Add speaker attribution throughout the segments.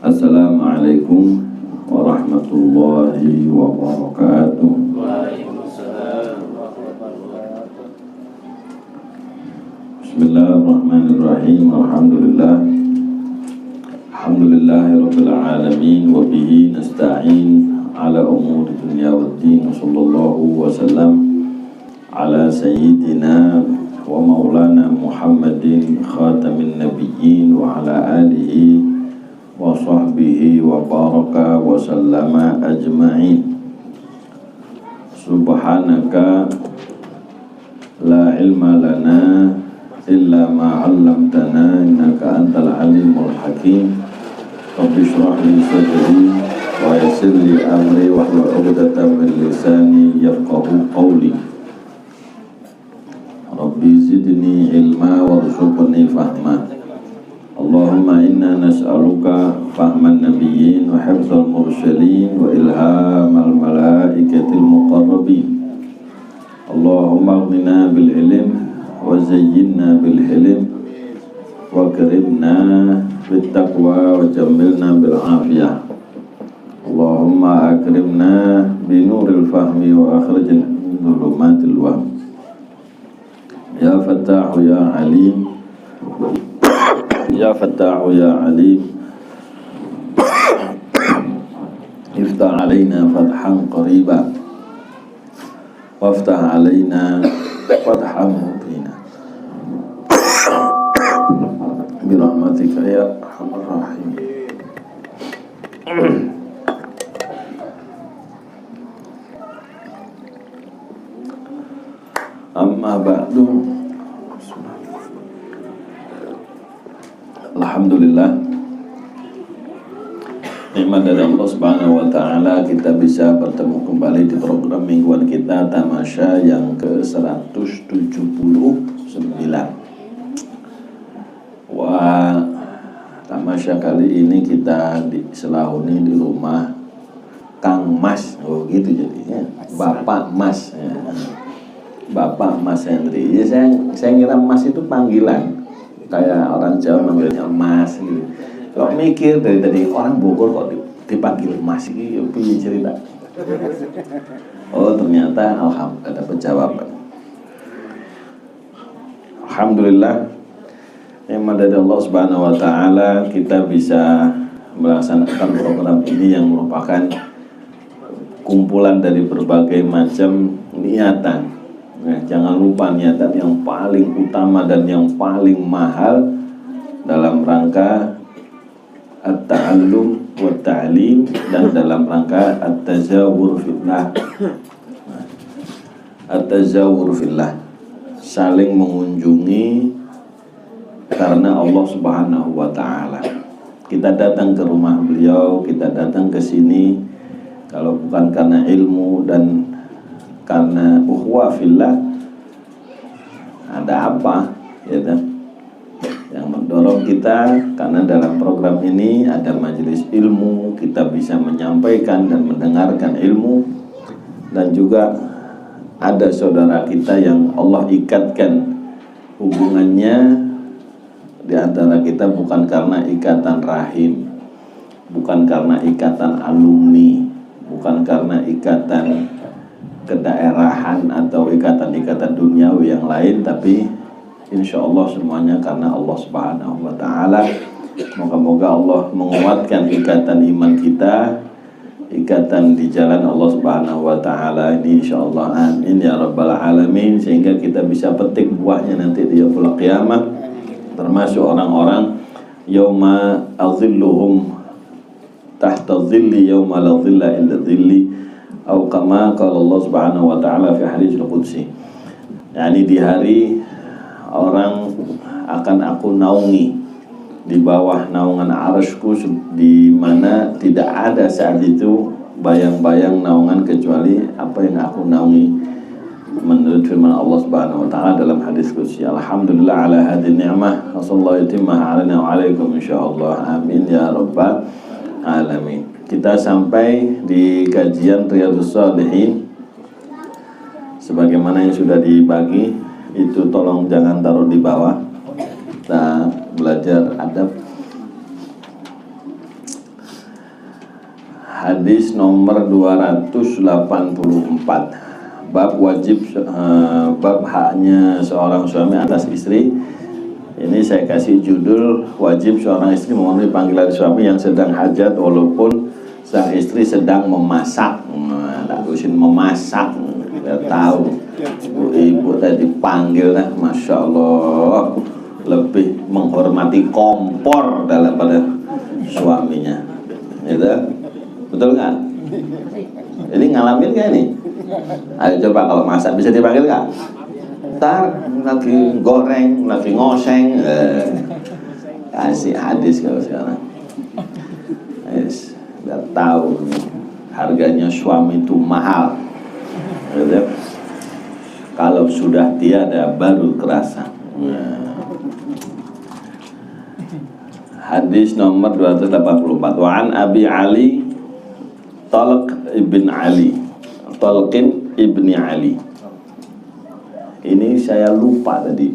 Speaker 1: Assalamualaikum warahmatullahi wabarakatuh. Bismillahirrahmanirrahim. Alhamdulillahirabbil alamin wa bihi nasta'in ala umuri dunya waddin. Sallallahu wasallam ala sayyidina wa maulana Muhammadin khatamin nabiyyin wa ala alihi wa sahbihi wa baraka wa sallama ajma'in. Subhanaka la ilma lana illa ma 'allamtana innaka antal alimul hakim. Rabbi shrah li sadri wa yassir li amri wahlul 'uqdatam min lisani yafqahu qawli. Rabbi zidni ilma warzuqni fahma. Allahumma inna nas'aluka fahman nabiyyin wa hifdzal mursalin wa ilhamal malaikatil muqarrabin. Allahumma aghnina bil ilm wa zayyinna bil hilm wa karimna bit taqwa wa jammilna bil afiyah. Allahumma akrimna bi nuril fahmi wa akhrijna min dhulumatil wahm. Ya Fattahu ya Alim, Ya Fattahu ya Alim, iftah alaina fathan qariba waftah alaina fathan mubina birahmatika ya arhamar rahimin. Amma ba'du. Alhamdulillah, nikmat dari Allah Subhanahu wa taala kita bisa bertemu kembali di program mingguan kita Tamasya yang ke-179. Wah, Tamasya kali ini kita diselahuni di rumah Kang Mas. Oh gitu jadinya, Bapak Mas ya. Bapak Mas Hendri. Ya, saya ngira Mas itu panggilan, kayak orang Jawa manggilnya Mas gitu. Kalau mikir dari tadi orang Bogor kok dipanggil Mas gitu, piye cerita? Oh ternyata alhamdulillah ada penjawaban. Alhamdulillah, nikmat dari Allah Subhanahu wa taala kita bisa melaksanakan program ini yang merupakan kumpulan dari berbagai macam niatan. Nah, jangan lupa niatan yang paling utama dan yang paling mahal dalam rangka at-ta'allum wa ta'lim dan dalam rangka at-tazawwur fillah. At-tazawwur fillah, saling mengunjungi karena Allah Subhanahu wa taala. Kita datang ke rumah beliau, kita datang ke sini kalau bukan karena ilmu dan karena ukhuwah fillah, ada apa ya kan? Yang mendorong kita karena dalam program ini ada majelis ilmu, kita bisa menyampaikan dan mendengarkan ilmu, dan juga ada saudara kita yang Allah ikatkan hubungannya di antara kita bukan karena ikatan rahim, bukan karena ikatan alumni, bukan karena ikatan kedaerahan atau ikatan-ikatan duniawi yang lain, tapi insya Allah semuanya karena Allah Subhanahu wa ta'ala. Moga-moga Allah menguatkan ikatan iman kita, ikatan di jalan Allah Subhanahu wa ta'ala ini insya Allah, amin ya rabbal alamin, sehingga kita bisa petik buahnya nanti di yaumul qiyamah, termasuk orang-orang yauma azilluhum tahta zilli yauma la zilla illa zilli, atau kama qala Allah Subhanahu wa ta'ala fi haditsil qudsi, yakni di hari orang akan aku naungi di bawah naungan arsy-Ku, di mana tidak ada saat itu bayang-bayang naungan kecuali apa yang aku naungi, menurut firman Allah Subhanahu wa ta'ala dalam hadis qudsi. Alhamdulillah ala hadhihi ni'mah wa sallallahu yutimmaha alaina wa alaikum insyaallah, amin ya rabbal alamin. Kita sampai di kajian Riyadhus Shalihin sebagaimana yang sudah dibagi, itu tolong jangan taruh di bawah. Kita belajar adab. Hadis nomor 284. Bab wajib bab haknya seorang suami atas istri. Ini saya kasih judul wajib seorang istri memenuhi panggilan suami yang sedang hajat walaupun sang istri sedang memasak. Tak usin memasak, nggak tahu. Ibu tadi panggil, masya Allah, lebih menghormati kompor daripada suaminya. Gitu, betul nggak? Ini ngalamin nggak nih? Ayo coba kalau masak bisa dipanggil nggak? Ntar lagi goreng, lagi ngoseng, kasih hadis kalau sekarang. Yes, nggak tahu harganya suami itu mahal. Gitu. Kalau sudah tiada baru kerasa. Hadis nomor 284. Wa an Abi Ali Talq ibn Ali, Talqin ibni Ali. Ini saya lupa tadi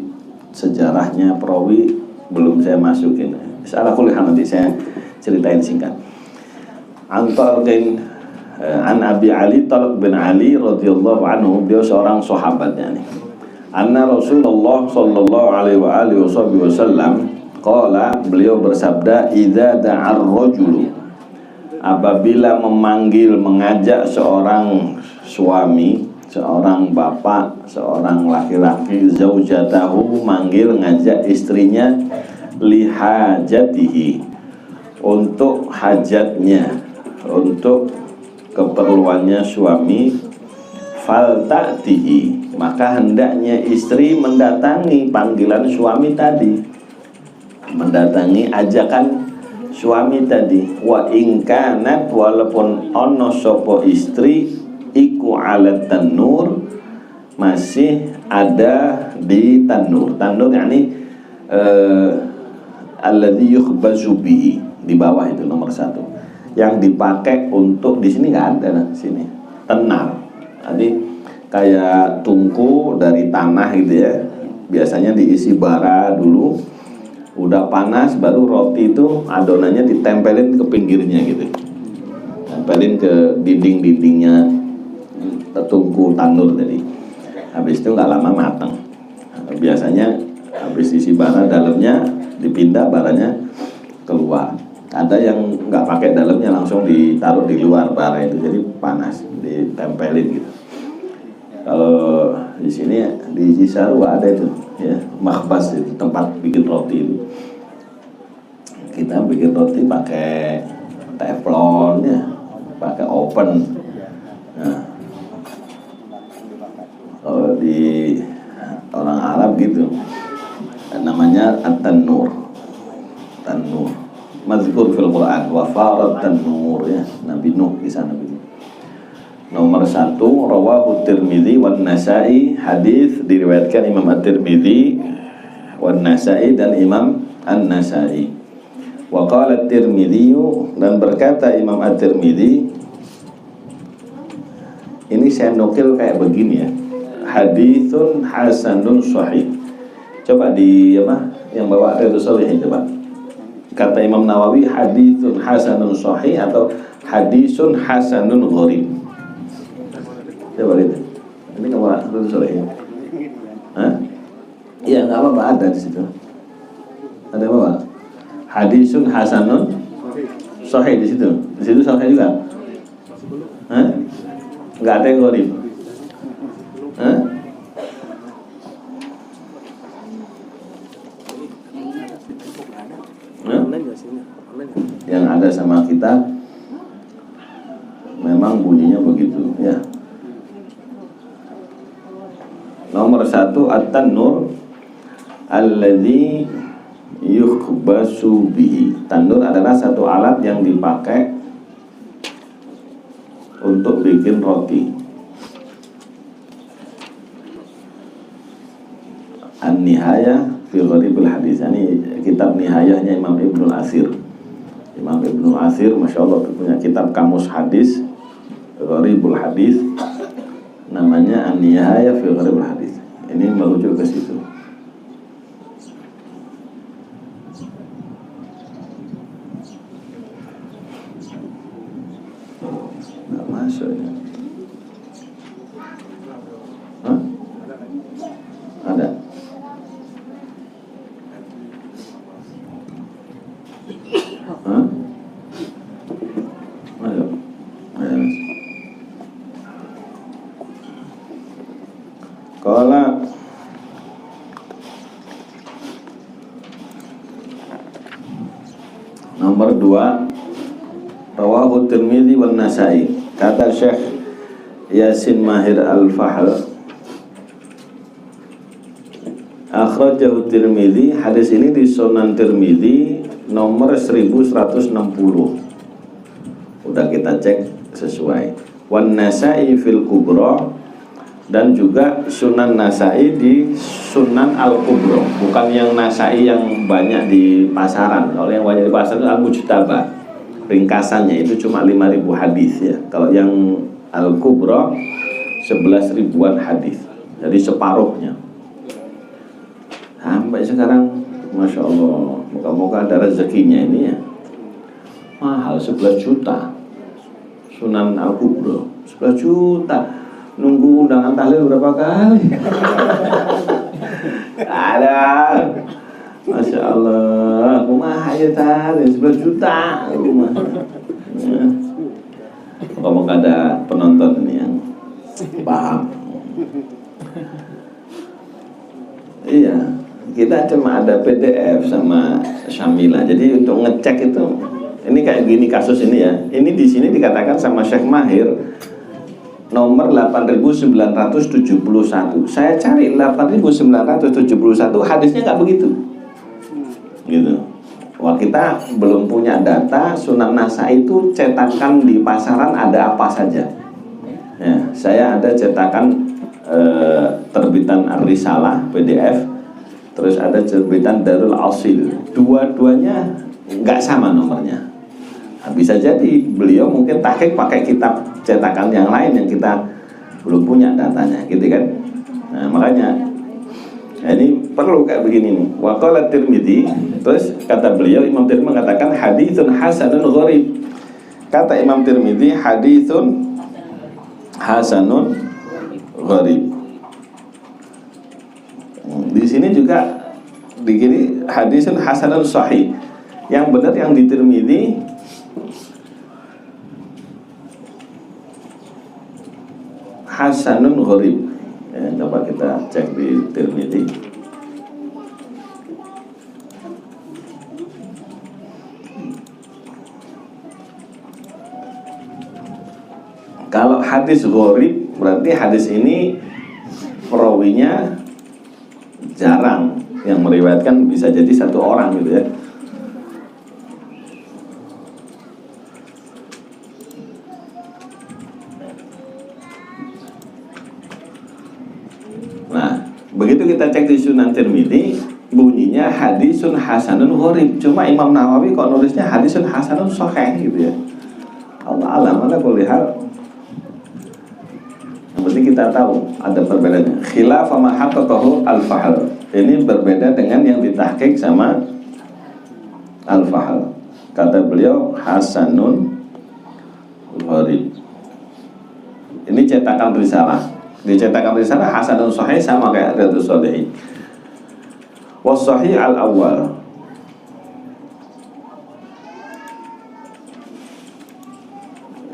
Speaker 1: sejarahnya perawi, belum saya masukin. Salah kuliah nanti saya ceritain singkat. An Talqin an Abi Ali Talq bin Ali radhiyallahu anhu, beliau seorang sahabatnya nih. Anna Rasulullah sallallahu alaihi wasallam qala, beliau bersabda, idza da'ar rajulu, apabila memanggil, mengajak seorang suami, seorang bapak, seorang laki-laki, zaujatahu, manggil, ngajak istrinya, lihajatihi, untuk hajatnya, untuk keperluannya suami, falta'tihi, maka hendaknya istri mendatangi panggilan suami tadi, mendatangi ajakan suami tadi. Wa ingkanat, walaupun ono sopo istri iku alat tanur, masih ada di tanur. Tanur yakni alladzi yukhbazu bihi, di bawah itu nomor 1 yang dipakai untuk, di sini nggak ada, sini tenar. Jadi kayak tungku dari tanah gitu ya, biasanya diisi bara dulu, udah panas baru roti itu adonannya ditempelin ke pinggirnya gitu, tempelin ke dinding-dindingnya tungku tanur tadi. Habis itu nggak lama matang. Biasanya habis isi bara, dalamnya dipindah, baranya keluar. Ada yang nggak pakai dalamnya, langsung ditaruh di luar bara itu, jadi panas, ditempelin gitu. Kalau di sini di Cisarua ada itu ya, makhbas itu, tempat bikin roti itu. Kita bikin roti pakai teflon ya, pakai oven. Nah, kalau di orang Arab gitu namanya at-tanur. Tanur mazkur fil Quran, wa farat tanur ya, Nabi Nuh kisah Nabi Nuh. Nomor 1, rawahu Tirmidzi wan Nasa'i, hadis diriwayatkan Imam At-Tirmidzi wan Nasa'i dan Imam An-Nasa'i. Wa qala At-Tirmidzi, dan berkata Imam At-Tirmidzi, ini saya nukil kayak begini ya, haditsun hasanun sahih. Coba di apa yang bawa Riyadhus Shalihin, coba. Kata Imam Nawawi, haditsun hasanun sahih atau hadisun hasanun gharib. Coba lihat. Ini nggak apa-apa, Shalihin. Hah? Iya, nggak apa-apa, ada di situ. Ada apa? Hadisun hasanun sahih di situ. Di situ sahih juga. Hah? Nggak ada yang gharib. Hah? Yang ada sama kita memang bunyinya begitu ya. Nomor 1, at-tanur alladzi yukhbasu bihi. Tanur adalah satu alat yang dipakai untuk bikin roti. An-Nihayah fi Gharibil Hadis, ini kitab nihayahnya Imam Ibnul Athir. Imam Ibnul Athir, masya Allah, punya kitab kamus hadis, Gharibul Hadis, namanya An-Nihayah fi Gharibil Hadis. Ini merujuk ke situ. masuk ini. Hah? Ada. Hah? Ayo. Ayo, Mas. Qala nomor 2, rawahu Tirmidzi wan Nasa'i. Kata Syekh Yasin Mahir Al-Fahl, akhrajahu Tirmidzi, hadis ini di Sunan Tirmidzi nomor 1160. Udah kita cek sesuai. Wan Nasa'i fil Kubra, dan juga Sunan Nasa'i di Sunan Al-Kubra, bukan yang Nasa'i yang banyak di pasaran. Kalau yang banyak di pasaran itu Al-Mujtaba, ringkasannya itu cuma 5.000 hadis ya. Kalau yang Al-Kubra 11 ribuan hadis, jadi separuhnya. Sampai sekarang Masya Allah, moga-moga ada rezekinya ini ya. Mahal 11 juta Sunan Al-Kubra, 11 juta. Nunggu undangan tahlil berapa kali? Ada. Masya Allah, kumaha ya tahlil 11 juta. Moga-moga ada penonton ini yang paham. Iya, kita cuma ada PDF sama Syamila. Jadi untuk ngecek itu, ini kayak gini kasus ini ya. Ini di sini dikatakan sama Syekh Mahir nomor 8.971. Saya cari 8.971, hadisnya nggak begitu. Gitu. Wah, kita belum punya data Sunan Nasa'i itu cetakan di pasaran ada apa saja. Ya, saya ada cetakan terbitan Ar-Risalah PDF, terus ada terbitan Darul Asil. Dua-duanya nggak sama nomornya. Nah, bisa jadi beliau mungkin tahqiq pakai kitab cetakan yang lain yang kita belum punya datanya, gitu kan? Nah, makanya ini perlu kayak begini nih. Wa qala Tirmidzi, terus kata beliau, Imam Tirmidzi mengatakan haditsun hasanun gharib. Kata Imam Tirmidzi, haditsun hasanun gharib. Di sini juga begini, haditsun hasanun sahih. Yang benar yang di Tirmidzi hasanun gharib. Ya, coba kita cek di Tirmidzi. Kalau hadis gharib berarti hadis ini perawinya jarang, yang meriwayatkan bisa jadi satu orang gitu ya. Begitu kita cek di Sunan Tirmidzi, bunyinya hadisun hasanun gharib. Cuma Imam Nawawi kok nulisnya hadisun hasanun sahih gitu ya. Allah alam, mana boleh hal. Yang penting kita tahu ada perbedaannya. Khilaf ma haqqaqahu Al-Fahl. Ini berbeda dengan yang ditahqiq sama Al-Fahl. Kata beliau hasanun gharib. Ini cetakan risalah. Dicetakan risalah hasanun sahih sama kayak Riyadhus Shalihin. Was sahih al-awwal.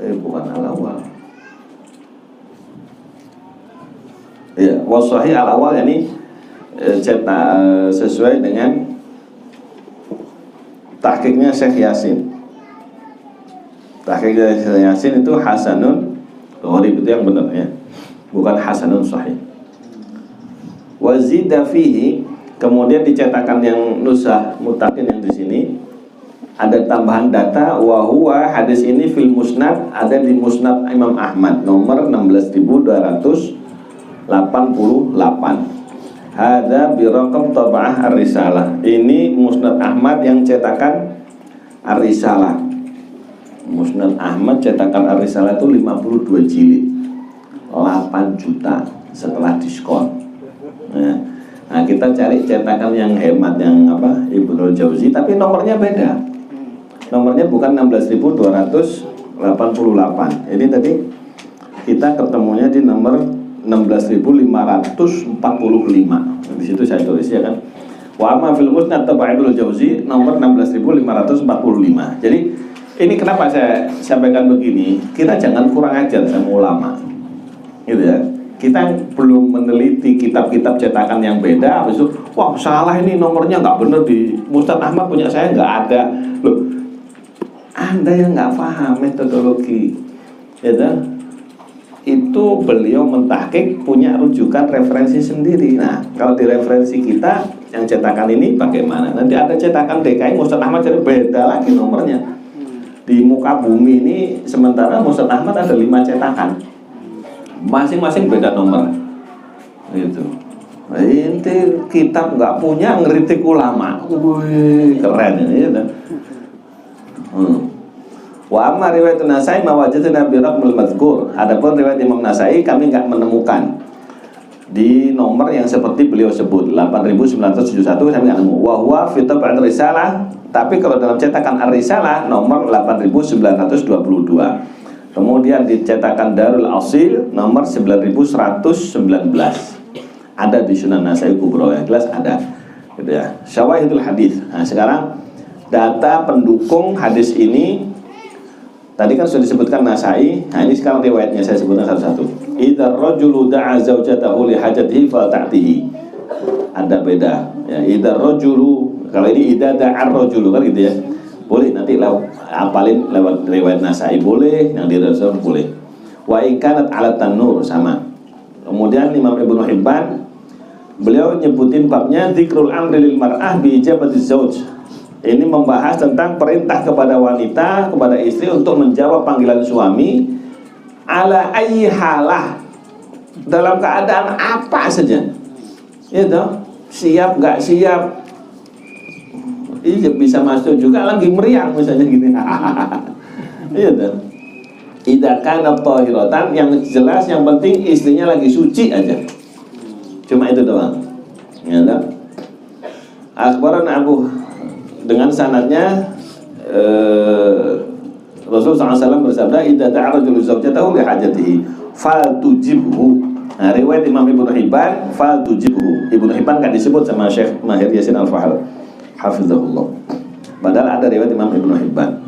Speaker 1: Bukan al-awwal. Ya, was sahih al-awwal ini cetak sesuai dengan tahqiqnya Syekh Yasin. Tahqiqnya Syekh Yasin itu hasanun gharib, itu yang benar ya. Bukan hasanun sahih. Wazida fihi, kemudian dicetakan yang nusah mutakin yang di sini ada tambahan data, wa huwa hadis ini fil musnad, ada di musnad Imam Ahmad nomor 16.288. Hadza bi raqam tab'ah Ar-Risalah. Ini musnad Ahmad yang cetakan Ar-Risalah. Musnad Ahmad cetakan Ar-Risalah itu 52 jilid. 8 juta setelah diskon. Nah, kita cari cetakan yang hemat, yang apa, Ibnul Jauzi, tapi nomornya beda. Nomornya bukan 16.288. Ini tadi kita ketemunya di nomor 16.545. Di situ saya tulis ya kan. Wa amma fil musnad Ibnu Jauzi nomor 16.545. Jadi ini kenapa saya sampaikan begini? Kita jangan kurang ajar sama ulama, gitu ya. Kita belum meneliti kitab-kitab cetakan yang beda, habis itu, wah salah ini nomornya nggak bener di Ustadz Ahmad punya saya nggak ada. Loh, Anda yang nggak paham metodologi, gitu. Itu beliau mentahqiq punya rujukan referensi sendiri. Nah, kalau di referensi kita yang cetakan ini bagaimana? Nanti ada cetakan DKI Ustadz Ahmad jadi beda lagi nomornya. Di muka bumi ini sementara Ustadz Ahmad ada 5 cetakan. Masing-masing beda nomor gitu. Inti kitab nggak punya ngeritik ulama. Wih, keren ini ya. Wa amma riwayat Nasai mawajadna bi raqmil madhkur. Adapun riwayat Imam Nasai kami nggak menemukan di nomor yang seperti beliau sebut 8971 kami nggak nemu. Wa huwa fi tab'at risalah, tapi kalau dalam cetakan Ar-Risalah nomor 8922. Kemudian dicetakan Darul Asil nomor 9119. Ada di Sunan Nasai Kubro, yang jelas ada. Gitu ya. Syawahidul hadis. Nah, sekarang data pendukung hadis ini tadi kan sudah disebutkan Nasai. Nah, ini sekarang riwayatnya saya sebutkan satu-satu. Idza rajulu da'a zaujatahu li hajatihi fa ta'tihi. Ada beda. Ya, idza rajulu, kalau ini idza da'a rajulu kan gitu ya. Boleh nanti apalin lewat riwayat Nasai boleh, yang di Rasul boleh. Wa in kanat 'ala tanur sama. Kemudian Imam Ibnu Hibban beliau nyebutin babnya dzikrul amri lil mar'ah bi ijabati zauj. Ini membahas tentang perintah kepada wanita, kepada istri untuk menjawab panggilan suami ala ayyi halah, dalam keadaan apa saja. Ya toh, siap enggak siap. Iya bisa masuk juga lagi meriang misalnya gini. Iya kan. Idza kana thahiratan, yang jelas yang penting istrinya lagi suci aja. Cuma itu doang. Ya kan. Akhbaran Abu dengan sanadnya Rasulullah SAW bersabda idza da'a rajulu zawjatahu li hajatihi faltujibhu. Nah, riwayat Imam Ibnu Hibban faltujibhu. Ibnu Hibban kan disebut sama Syekh Mahir Yasin Al-Fahl hafizahullah. Padahal ada riwayat Imam Ibnu Hibban.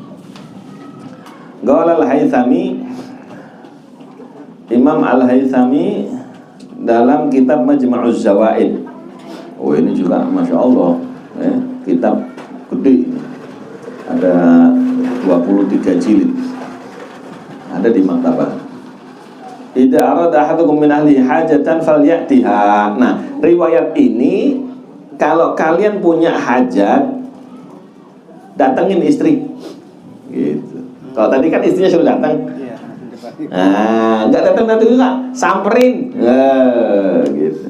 Speaker 1: Qala Al-Haythami, Imam Al-Haythami dalam kitab Majma'uz Zawaid. Oh ini juga Masya Allah ya, kitab gede, ada 23 jilid, ada di maktabah. Idza arada ahadukum min ahli hajatan falyatiha. Nah, riwayat ini kalau kalian punya hajat, datengin istri. Gitu. Kalau tadi kan istrinya suruh datang. Nah, enggak datang juga, samperin. Gitu.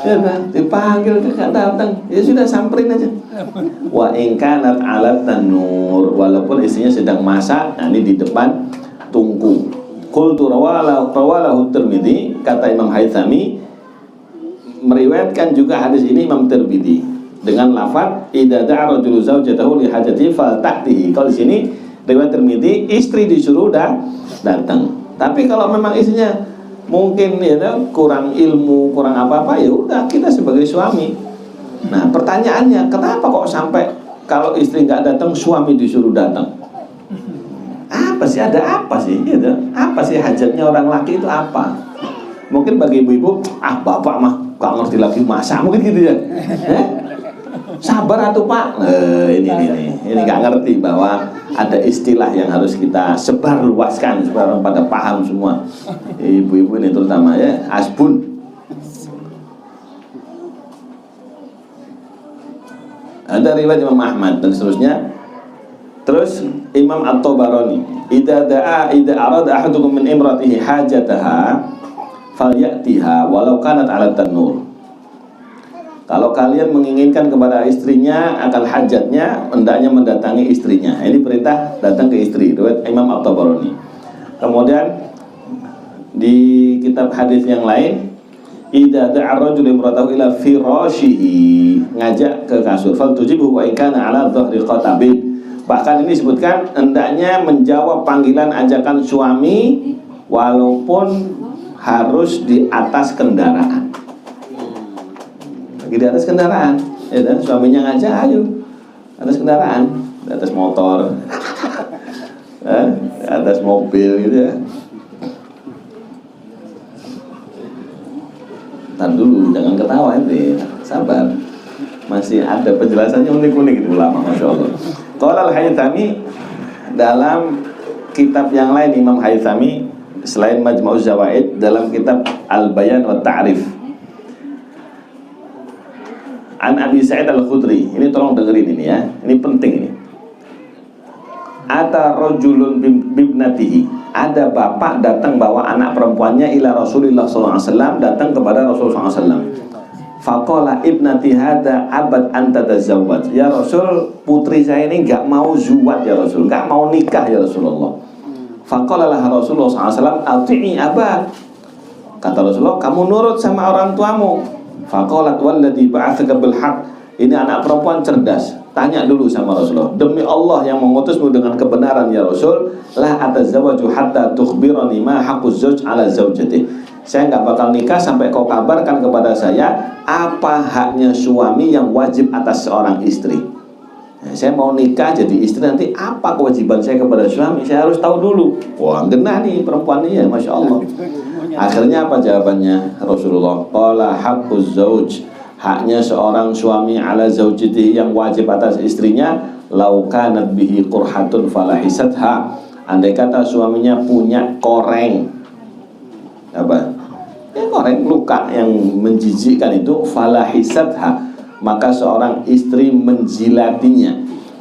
Speaker 1: Ya, dipanggil enggak datang, ya sudah samperin aja. Wa in kanat 'ala tanur, walaupun istrinya sedang masak, nah ini di depan tungku. Qultu rawalahu Tirmidzi, kata Imam Haythami meriwayatkan juga hadis ini Imam Tirmidzi dengan lafaz idza da'a rajulu zawjatahu li hajatihi falta'tihi. Kalau di sini riwayat Tirmidzi istri disuruh datang. Tapi kalau memang istrinya mungkin ya kurang ilmu, kurang apa-apa, ya udah kita sebagai suami. Nah, pertanyaannya kenapa kok sampai kalau istri nggak datang suami disuruh datang? Apa sih, ada apa sih gitu? Apa sih hajatnya orang laki itu apa? Mungkin bagi ibu-ibu, bapak mah gak ngerti lagi masak, mungkin gitu ya. Sabar atuh Pak. Ini gak ngerti bahwa ada istilah yang harus kita sebar luaskan supaya orang pada paham semua. Ibu-ibu ini terutama ya, asbun. Ada riwayat Imam Ahmad dan seterusnya. Terus Imam At-Tabarani, idza arada ahadukum min imratihi hajataha falyatiha walau kanat 'ala tanur. Kalau kalian menginginkan kepada istrinya akan hajatnya, hendaknya mendatangi istrinya. Ini perintah datang ke istri, riwayat Imam At-Tabarani. Kemudian di kitab hadis yang lain, idza da'a ar-rajulu imratahu ila firashihi, ngajak ke kasur, fal tujibu wa in kana 'ala dhahri qatabin. Bahkan ini disebutkan hendaknya menjawab panggilan ajakan suami walaupun harus di atas kendaraan. Lagi di atas kendaraan, ya kan? Suaminya ngajak, ayo atas kendaraan, di atas motor, di atas mobil gitu ya. Tahan dulu, jangan ketawa ini, sabar. Masih ada penjelasannya unik-unik itu ulama, masya Allah. Qala al-Haythami, dalam kitab yang lain Imam Haythami selain Majma'uz Zawaid, dalam kitab Al-Bayan wa Ta'rif, An Abi Sa'id Al-Khudri, ini tolong dengerin ini ya, ini penting ini. Ata rajulun bibnatihi, ada bapak datang bawa anak perempuannya ila Rasulullah SAW, datang kepada Rasulullah SAW. Faqala ibnati hada abad anta tazawwaj, ya Rasul, putri saya ini enggak mau zuwat ya Rasul, enggak mau nikah ya Rasulullah. Faqala lah Rasulullah SAW, ati'i abad, kata Rasulullah, kamu nurut sama orang tuamu. Faqalat walladhi ba'atsaka bil haqq, ini anak perempuan cerdas, tanya dulu sama Rasulullah, demi Allah yang mengutusmu dengan kebenaran ya Rasul, la atazawwaju hatta tukhbirani ma haqquz zawj ala zawjati, saya nggak bakal nikah sampai kau kabarkan kepada saya apa haknya suami yang wajib atas seorang istri. Nah, saya mau nikah jadi istri, nanti apa kewajiban saya kepada suami, saya harus tahu dulu. Wah, genah nih perempuan ini ya, masya Allah. Akhirnya apa jawabannya Rasulullah? Qala haqquz zawj, haknya seorang suami ala zaujatihi, yang wajib atas istrinya, lau kanat bihi qurhatun falahisatha, andai kata suaminya punya koreng, apa? Ya, koreng, luka yang menjijikkan itu, falahisatha, maka seorang istri menjilatinya.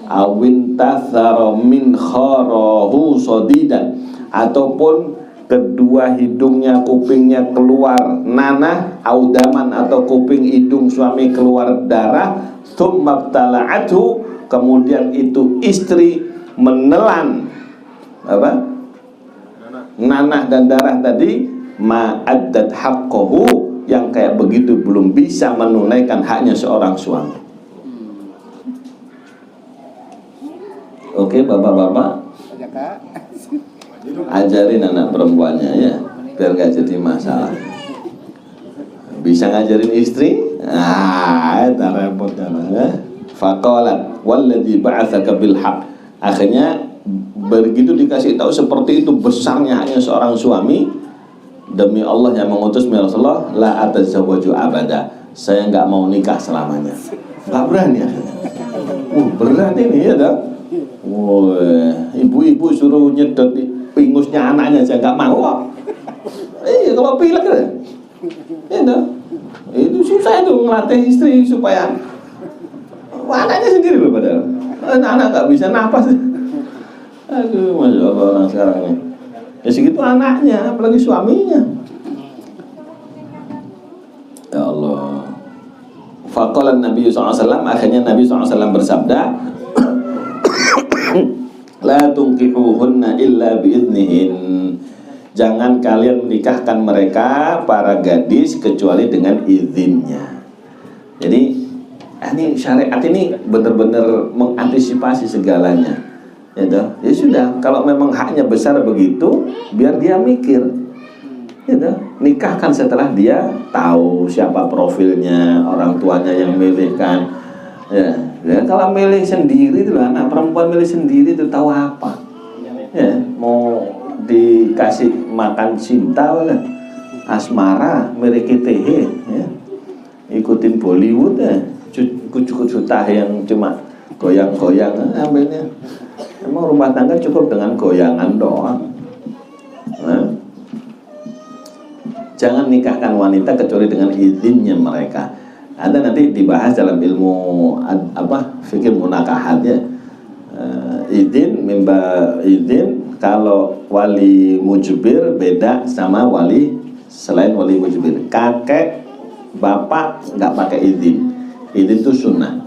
Speaker 1: Awin tathara min kharahu sadidan, ataupun kedua hidungnya, kupingnya keluar nanah, audaman, atau kuping hidung suami keluar darah, tsumabtala'athu, kemudian itu istri menelan apa? Nanah dan darah tadi, ma'addat haqqahu, yang kayak begitu belum bisa menunaikan haknya seorang suami. Oke, bapak-bapak, ajarin anak perempuannya ya, biar gak jadi masalah. Bisa ngajarin istri? Itu repot ya. Faqalat walladhi ba'atsaka bil haqq, akhirnya begitu dikasih tahu seperti itu besarnya haknya seorang suami, demi Allah yang mengutus Rasulullah, la atazawwaju abada, saya nggak mau nikah selamanya. Nggak berani akhirnya. Berat ini ya dah. Ibu-ibu suruh nyedot pingusnya anaknya, saya nggak mau. Iya, kalau pilek kan, ya dah. Itu susah itu ngelatih istri supaya anaknya sendiri loh, padahal anak nggak bisa napas. Aduh, masya Allah orang sekarang ini. Ya segitu anaknya, apalagi suaminya. Ya Allah. Faqala Nabi SAW, akhirnya Nabi SAW bersabda, la tunkihuhunna illa biidnihin, jangan kalian menikahkan mereka para gadis kecuali dengan izinnya. Jadi ini syariat ini benar-benar mengantisipasi segalanya. Ya sudah, kalau memang haknya besar begitu, biar dia mikir. Nikahkan setelah dia tahu siapa profilnya, orang tuanya yang milihkan. Ya, kalau milih sendiri itu, anak perempuan milih sendiri itu tahu apa? Ya, mau dikasih makan cinta lah, asmara, milih KTH, ya. Ikutin Bollywood ya, cukup tahe yang cuma goyang-goyang, ambilnya. Emang rumah tangga cukup dengan goyangan doang. Nah, jangan nikahkan wanita kecuali dengan izinnya mereka. Ada nanti dibahas dalam ilmu fikih munakahat ya. Izin kalau wali mujbir beda sama wali selain wali mujbir. Kakek bapak nggak pakai izin. Izin itu sunnah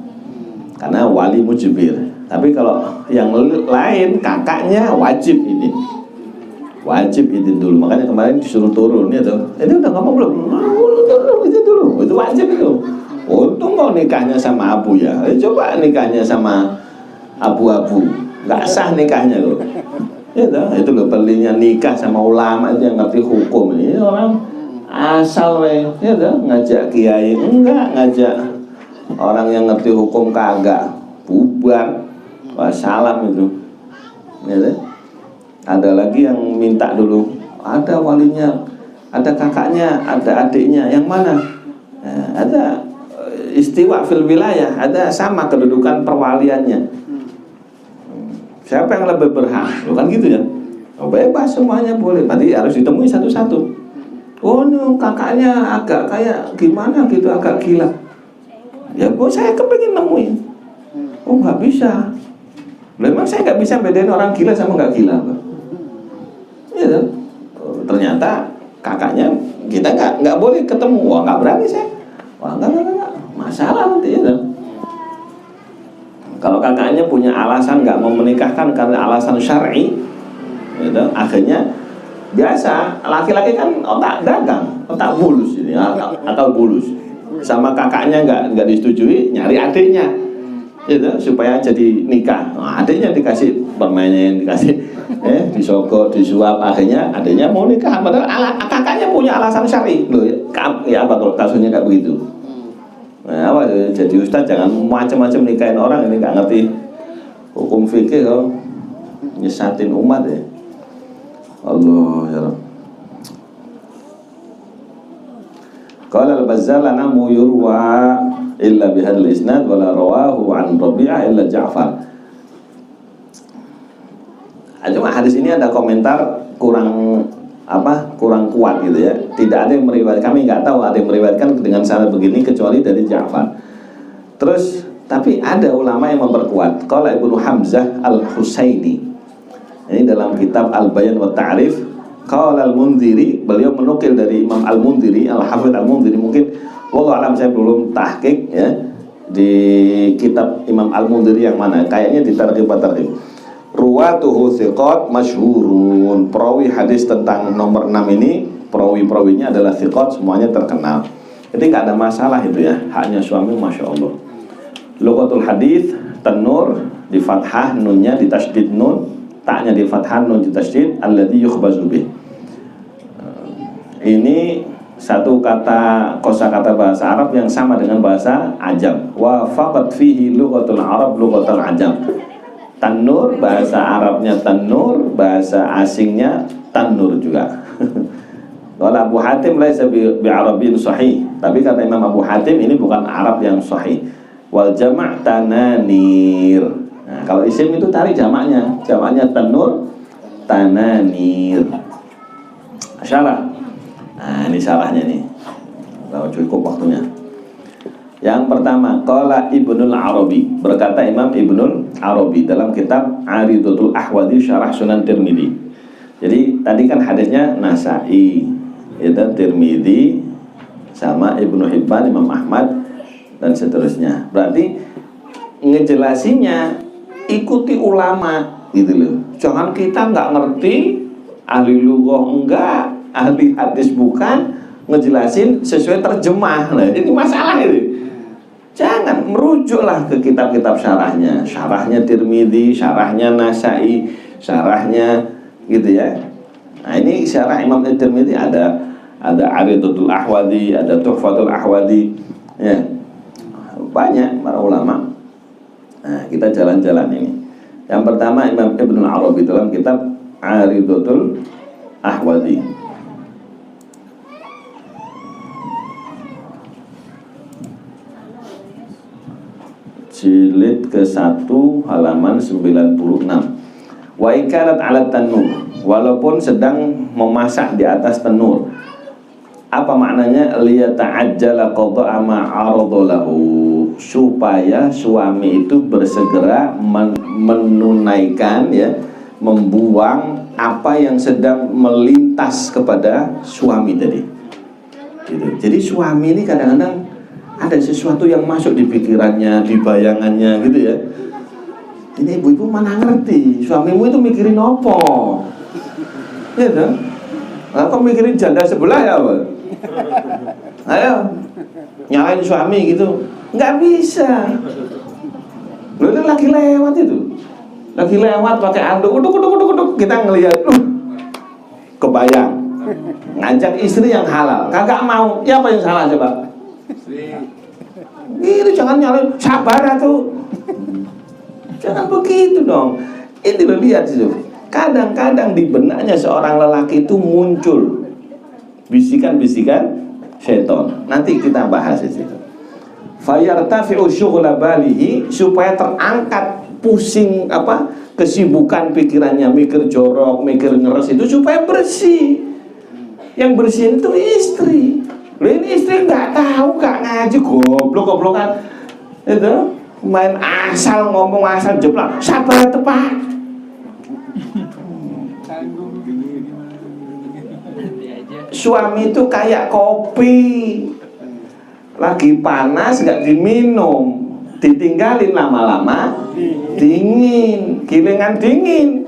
Speaker 1: karena wali mujbir. Tapi kalau yang lain kakaknya wajib izin. Wajib izin dulu. Makanya kemarin disuruh turun ya tuh. Ini udah ngomong belum? Izin dulu. Itu wajib itu. Untung kau nikahnya sama abu ya. Coba nikahnya sama abu-abu. nggak sah nikahnya loh. Itu loh pentingnya nikah sama ulama itu yang ngerti hukum. Ini orang asal ngajak kiai enggak, ngajak orang yang ngerti hukum kagak, bubar. Wassalam itu. Ada lagi yang minta dulu, ada walinya, ada kakaknya, ada adiknya, yang mana? Ada istiwa fil wilayah, ada sama kedudukan perwaliannya. Siapa yang lebih berhak? Kan gitu ya. Bebas semuanya boleh. Berarti harus ditemui satu-satu. Oh, no, kakaknya agak kayak gimana gitu, agak gila. Ya, saya kepengin nemuin. Oh, nggak bisa. Memang saya nggak bisa bedain orang gila sama nggak gila, Pak. Ya, ternyata kakaknya kita nggak boleh ketemu. Wah, nggak berani saya. Wah, nggak. Masalah nanti ya. Kalau kakaknya punya alasan nggak mau menikahkan karena alasan syar'i, gitu, akhirnya biasa laki-laki kan otak dagang, otak bulus ini, akal bulus. Sama kakaknya nggak disetujui, nyari adiknya, gitu, supaya jadi nikah. Nah, adiknya dikasih permainan, dikasih disogok, disuap, akhirnya adiknya mau nikah. Padahal kakaknya punya alasan syar'i, loh ya apa kalau kasusnya kayak begitu? Nah, jadi ustaz jangan macam-macam nikahin orang ini nggak ngerti hukum fikih kok, nyesatin umat ya. Allah ya Rabb. Qala al-Bazzar lana yurwa illa bihadzal isnad wala rawahu an Rabi'ah illa Ja'far. Cuma hadis ini ada komentar kurang kuat gitu ya. Tidak ada yang meriwayatkan, kami nggak tahu ada yang meriwayatkan dengan sanad begini kecuali dari Ja'far. Terus tapi ada ulama yang memperkuat. Qala Ibnu Hamzah Al-Husaini. Ini dalam kitab Al-Bayan wa Ta'rif. Qala Al-Mundhiri, beliau menukil dari Imam Al-Mundhiri, Al-Hafidz Al-Mundhiri, mungkin wallahu alam saya belum tahqiq ya di kitab Imam Al-Mundhiri yang mana. Kayaknya di Targhib wa Tarhib. Ruwatuhu thiqat masyhurun. Perawi hadis tentang nomor 6 ini, perawi-perawinya adalah thiqat, semuanya terkenal. Jadi nggak ada masalah itu ya, haknya suami Masya Allah. Lughatul hadis, tanur di fathah, nunnya di tasydid nun, taknya di fathah, nun di tasydid, alladzi yukhbazu bih. Ini satu kata kosakata bahasa Arab yang sama dengan bahasa Ajam. Wa faqat fihi lughatul Arab lughatul Ajam. Tanur, bahasa Arabnya tanur, bahasa asingnya tanur juga. Kalau Abu Hatim laisa bi'arabin sahih, tapi kata Imam Abu Hatim ini bukan Arab yang sahih. Wal jama' tananir. Nah, kalau isim itu tarik jamaknya tanur, tananir. Syarah. Nah, ini syarahnya nih. Kalau cukup waktunya. Yang pertama, qala Ibnul Arabi, berkata Imam Ibnul Arabi dalam kitab Aridatul Ahwadi Syarah Sunan Tirmidzi. Jadi tadi kan hadisnya Nasa'i, itu Tirmidzi sama Ibnu Hibban, Imam Ahmad dan seterusnya. Berarti ngejelasinnya ikuti ulama gitu loh. Jangan kita nggak ngerti, ahli lughah enggak, ahli hadis bukan, ngejelasin sesuai terjemah. Nah, ini masalah ini. Jangan, merujuklah ke kitab-kitab syarahnya. Syarahnya Tirmidzi, syarahnya Nasa'i, syarahnya gitu ya. Nah, ini syarah Imam Tirmidzi ada Aridatul Ahwadi, ada Tuhfatul Ahwadi ya. Banyak para ulama. Nah, kita jalan-jalan ini. Yang pertama Imam Ibnul Arabi dalam kitab Aridatul Ahwadi. Jilid ke-1 halaman 96. Wa ikarat 'ala tanur, walaupun sedang memasak di atas tanur. Apa maknanya? Liyata'ajjala qada'a ma 'arada lahu, supaya suami itu bersegera menunaikan ya, membuang apa yang sedang melintas kepada suami tadi. Gitu. Jadi suami ini kadang-kadang ada sesuatu yang masuk di pikirannya, di bayangannya gitu ya. Ini ibu-ibu mana ngerti suamimu itu mikirin apa? Ya kan? Kok mikirin janda sebelah ya, Pak? Ayo nyalain suami gitu, nggak bisa. Lu itu lagi lewat itu. lagi lewat pakai anduk, uduk, kita ngelihat, kebayang, ngajak istri yang halal, kagak mau, ya apa yang salah coba? Itu jangan nyalain, sabar tuh, jangan begitu dong. Ini lo lihat itu, kadang-kadang di benaknya seorang lelaki itu muncul bisikan-bisikan syaitan. Nanti kita bahas itu. Fayartafi'u syughla balihi, supaya terangkat pusing kesibukan pikirannya, mikir jorok, mikir ngeres itu supaya bersih. Yang bersih itu istri. Loh, ini istri nggak tahu, nggak ngaji, goblok-goblokan itu, main asal ngomong, asal jeplak, sabar tepat. Suami itu kayak kopi, lagi panas nggak diminum, ditinggalin lama-lama dingin, gilingan dingin.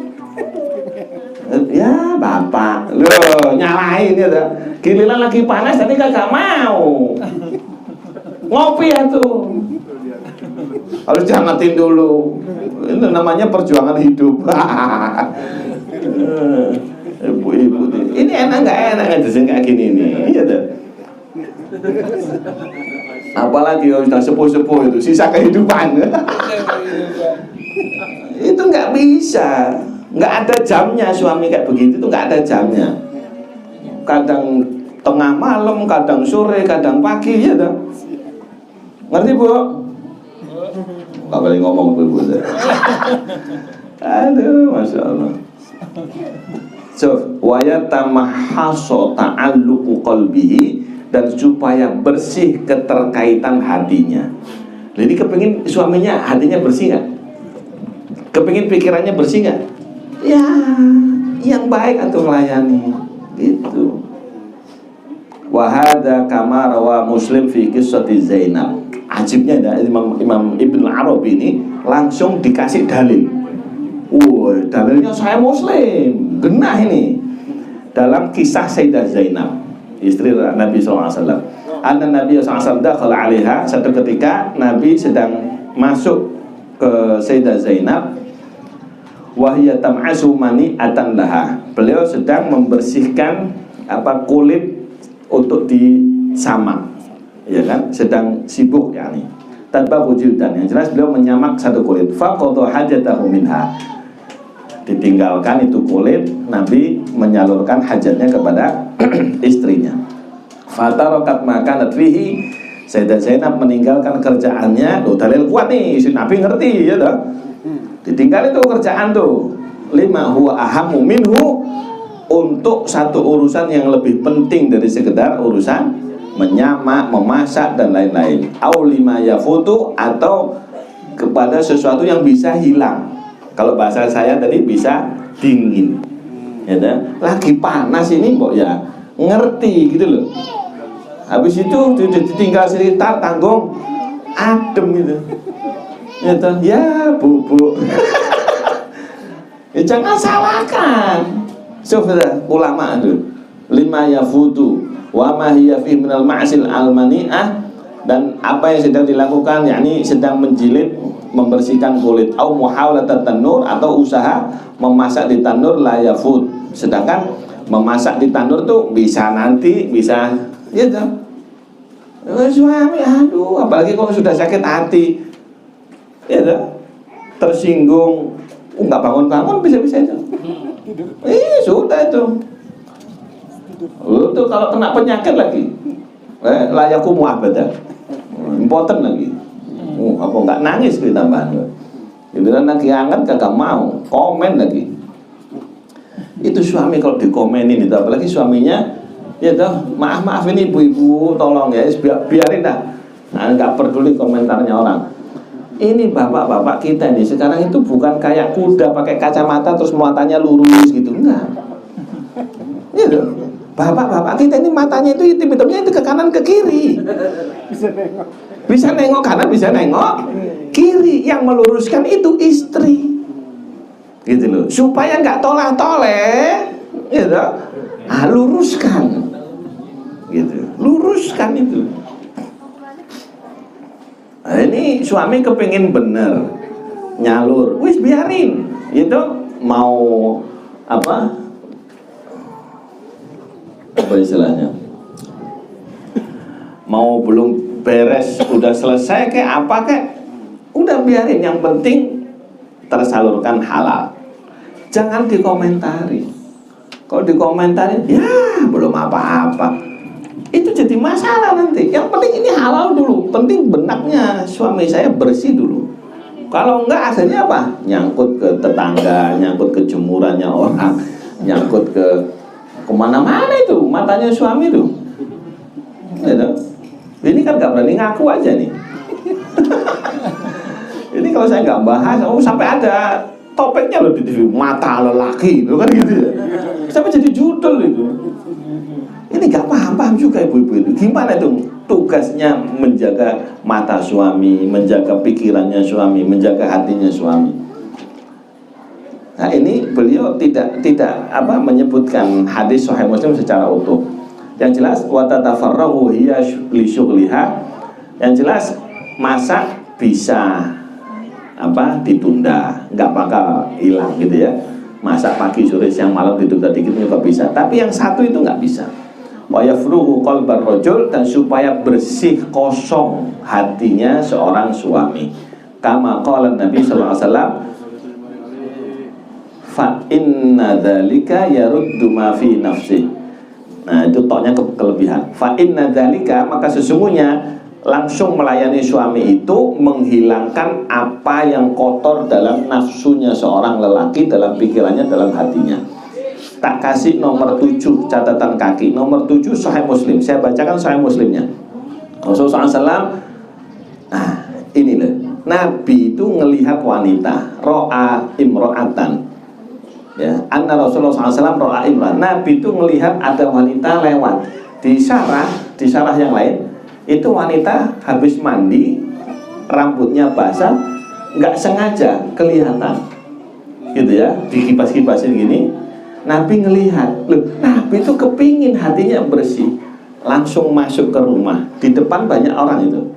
Speaker 1: Ya bapak, loh nyalain ya, giliran lagi panas tadi kagak mau ngopi ya tuh, harus dihangatin dulu. Itu namanya perjuangan hidup. Ibu-ibu ini enak nggak enak kayak gini nih, iya tuh. Apalagi kalau sudah sepuh-sepuh itu sisa kehidupan. Itu nggak bisa, nggak ada jamnya. Suami kayak begitu itu nggak ada jamnya. Kadang tengah malam, kadang sore, kadang pagi, ya dong. Ngerti bu? Nggak boleh ngomong bu. Aduh, masya Allah. So, wayatamahaso ta'alluqu qalbihi, dan supaya bersih keterkaitan hatinya. Jadi kepingin suaminya hatinya bersih nggak? Kepingin pikirannya bersih nggak? Ya, yang baik atau melayani, gitu. Wahada kama rawa Muslim fi qissati Zainab. Ajibnya ada Imam Ibnu Arabi ini langsung dikasih dalil. Dalilnya saya Muslim, genah ini. Dalam kisah Sayyidah Zainab, istri Nabi SAW. Anna Nabi SAW dakhala alaiha, satu ketika Nabi sedang masuk ke Sayyidah Zainab, wahya tam'asu mani'atan laha. Beliau sedang membersihkan kulit untuk disamak, ya kan? Sedang sibuk yakni. Tanpa wujudkan, yang jelas beliau menyamak satu kulit. Faqadha hajatahu minha. Ditinggalkan itu kulit, Nabi menyalurkan hajatnya kepada istrinya. Fatarakat makanat fihi, Sayyidah Zainab meninggalkan kerjaannya. Loh, dalil kuat nih, si Nabi ngerti ya toh. Ditinggal itu kerjaan tuh. Lima huwa ahamu minhu, untuk satu urusan yang lebih penting dari sekedar urusan menyamak, memasak dan lain-lain. Au lima yafutu, atau kepada sesuatu yang bisa hilang. Kalau bahasa saya tadi bisa dingin, ya kan? Lagi panas ini kok ya ngerti gitu loh. Habis itu ditinggal sekitar tanggung adem gitu, ya kan? Ya bubuk. Ya, jangan salahkan. Sudah ulama itu lima yafutu wa ma hiya fi minal ma'sil almani'ah, dan apa yang sedang dilakukan, yakni sedang menjilid, membersihkan kulit, au muhawalatan tanur, atau usaha memasak di tanur, la yafut. Sedangkan memasak di tanur tuh bisa nanti, bisa ya tuh. Suami aduh, apalagi kalau sudah sakit hati, ya tuh, tersinggung, nggak bangun-bangun, bisa-bisa itu. Sudah itu. Lu tuh kalau kena penyakit lagi, layaku mu'abadah, impoten lagi. Apa nggak nangis gitu tambahan. Giliran lagi hangat kagak mau, komen lagi. Itu suami kalau dikomenin itu, apalagi suaminya, ya toh, maaf ini ibu-ibu, tolong ya, biarin dah. Nah, nggak peduli komentarnya orang. Ini bapak-bapak kita nih sekarang itu bukan kayak kuda pakai kacamata terus matanya lurus gitu, enggak. Gitu. Bapak-bapak kita ini matanya itu hitam-hitamnya itu ke kanan ke kiri. Bisa nengok kanan, bisa nengok kiri. Yang meluruskan itu istri, gitu loh, supaya nggak toleh-toleh, gitu. Luruskan, gitu, luruskan itu. Nah, ini suami kepingin bener, nyalur, wis biarin. itu mau apa istilahnya, mau belum beres udah selesai kayak apa kayak udah biarin, yang penting tersalurkan halal, jangan dikomentari. Kalau dikomentari ya belum apa-apa, itu jadi masalah nanti. Yang penting ini halal dulu, penting benaknya suami saya bersih dulu. Kalau enggak akhirnya apa? Nyangkut ke tetangga, nyangkut ke jemurannya orang, nyangkut ke kemana-mana itu matanya suami tuh. Gitu. Ini kan nggak berani ngaku aja nih. Ini kalau saya nggak bahas, sampai ada topiknya loh di TV, mata lelaki, loh kan gitu ya. Sampai jadi judul itu. Ini nggak paham juga ibu-ibu itu. Gimana itu tugasnya menjaga mata suami, menjaga pikirannya suami, menjaga hatinya suami. Nah ini beliau tidak menyebutkan hadis Sahih Muslim secara utuh. Yang jelas wa tatafarrahu hiya li syughliha. Yang jelas masak bisa ditunda, nggak bakal hilang gitu ya. Masak pagi, sore, siang, malam ditunda dikit juga bisa. Tapi yang satu itu nggak bisa. Wa yafruhu qalbar rajul, dan supaya bersih kosong hatinya seorang suami. Kama qala Nabi sallallahu alaihi wasallam, fa inna dzalika yaruddu ma fi nafsi. Nah, itu toknya kelebihan. Fa inna dzalika, maka sesungguhnya langsung melayani suami itu menghilangkan apa yang kotor dalam nafsunya seorang lelaki, dalam pikirannya, dalam hatinya. Tak kasih nomor 7 catatan kaki. Nomor 7 Sahih Muslim. Saya bacakan Sahih Muslimnya. Rasulullah SAW, ini loh, Nabi itu ngelihat wanita, ro'a imro'atan. Ya, anna Rasulullah SAW ro'a imro'atan. Nabi itu ngelihat ada wanita lewat di syarah yang lain. Itu wanita habis mandi, rambutnya basah, nggak sengaja kelihatan, gitu ya, dikipas-kipasin gini. Nabi ngelihat, loh, Nabi itu kepingin hatinya bersih, langsung masuk ke rumah. Di depan banyak orang itu.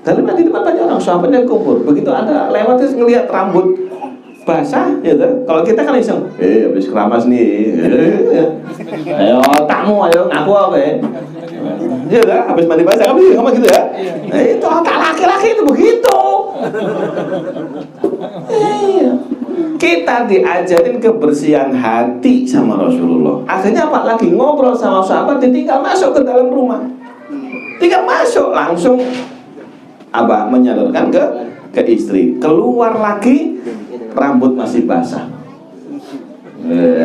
Speaker 1: Lalu di depan banyak orang, sahabatnya kumpul. Begitu ada lewat terus ngelihat rambut basah, gitu. Kalau kita kan iseng, habis keramas nih, ayo tamu, ayo ngaku apa ya? Iya kan, habis mandi basah, kamu gitu ya? Nah, itu otak laki-laki itu begitu. Kita diajarin kebersihan hati sama Rasulullah. Akhirnya apa lagi, ngobrol sama sahabat, ditinggal masuk ke dalam rumah. Tinggal masuk langsung menyalurkan ke istri. Keluar lagi rambut masih basah.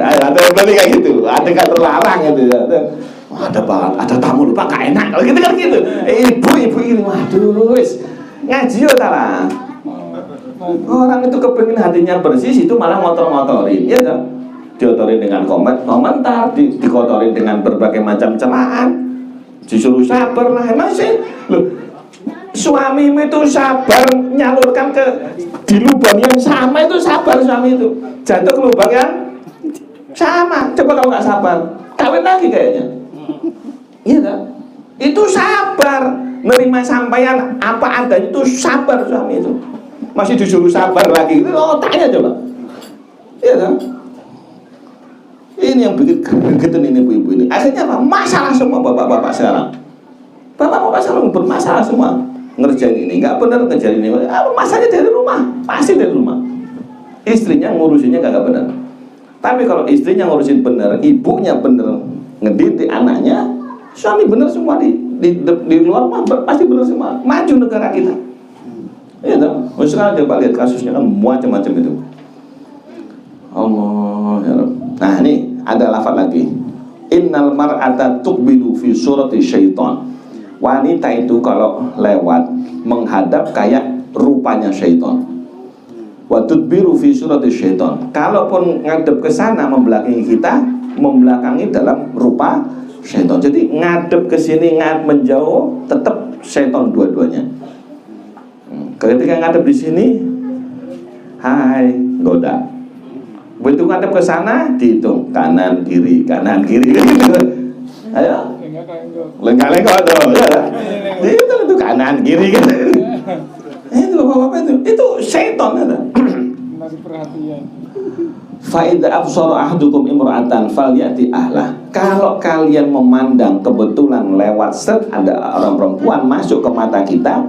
Speaker 1: Ada yang kayak gitu, ada kan terlarang gitu ya. Ada tamu lupa gak enak kalau gitu kan gitu. Ibu ini waduh wis ngaji yo ta. Orang itu kepengin hatinya bersih, itu malah ngotor-ngotorin, ya kan? Diotorin dengan komentar, dikotorin dengan berbagai macam celaan. Disuruh sabar lah, emang sih. Loh, suamimu itu sabar nyalurkan di lubang yang sama, itu sabar suami itu. Jatuh ke lubang yang sama, coba kalau nggak sabar, kawin lagi kayaknya. Iya kan? Itu sabar, nerima sampaian apa adanya, itu sabar suami itu. Masih disuruh sabar lagi, itu tanya coba. Iya kan? Ini yang bikin gregetan ini ibu-ibu ini. Akhirnya apa? Masalah semua bapak-bapak sekarang. Bapak-bapak sekarang bermasalah semua. Ngerjain ini nggak benar, ngerjain ini. Masalahnya dari rumah, pasti dari rumah. Istrinya ngurusinnya kagak benar. Tapi kalau istrinya ngurusin benar, ibunya benar ngedidik anaknya, suami benar semua di luar rumah pasti benar semua. Maju negara kita. Iya dong. Sekarang coba lihat kasusnya kan macam-macam itu. Allah ya Rabb. Nah ini ada lafaz lagi. Innal mar'ata tuqbilu fi surati syaitan. Wanita itu kalau lewat menghadap kayak rupanya syaitan. Wa tudbiru fi surati syaitan. Kalaupun ngadep ke sana membelakangi kita, membelakangi dalam rupa syaitan. Jadi ngadep ke sini, menjauh, tetap syaitan dua-duanya. Ketika ngadep di sini, hai, goda. Begitu ngadep ke sana, dihitung kanan kiri. Ayo, lenggak-lenggok tuh, ya. Itu kanan kiri gitu. Itu bapak-bapak itu syaitan ada.
Speaker 2: menarik perhatian.
Speaker 1: Faida absara ahdukum imra'atan falyati ahlah. Kalau kalian memandang kebetulan lewat set ada orang perempuan masuk ke mata kita,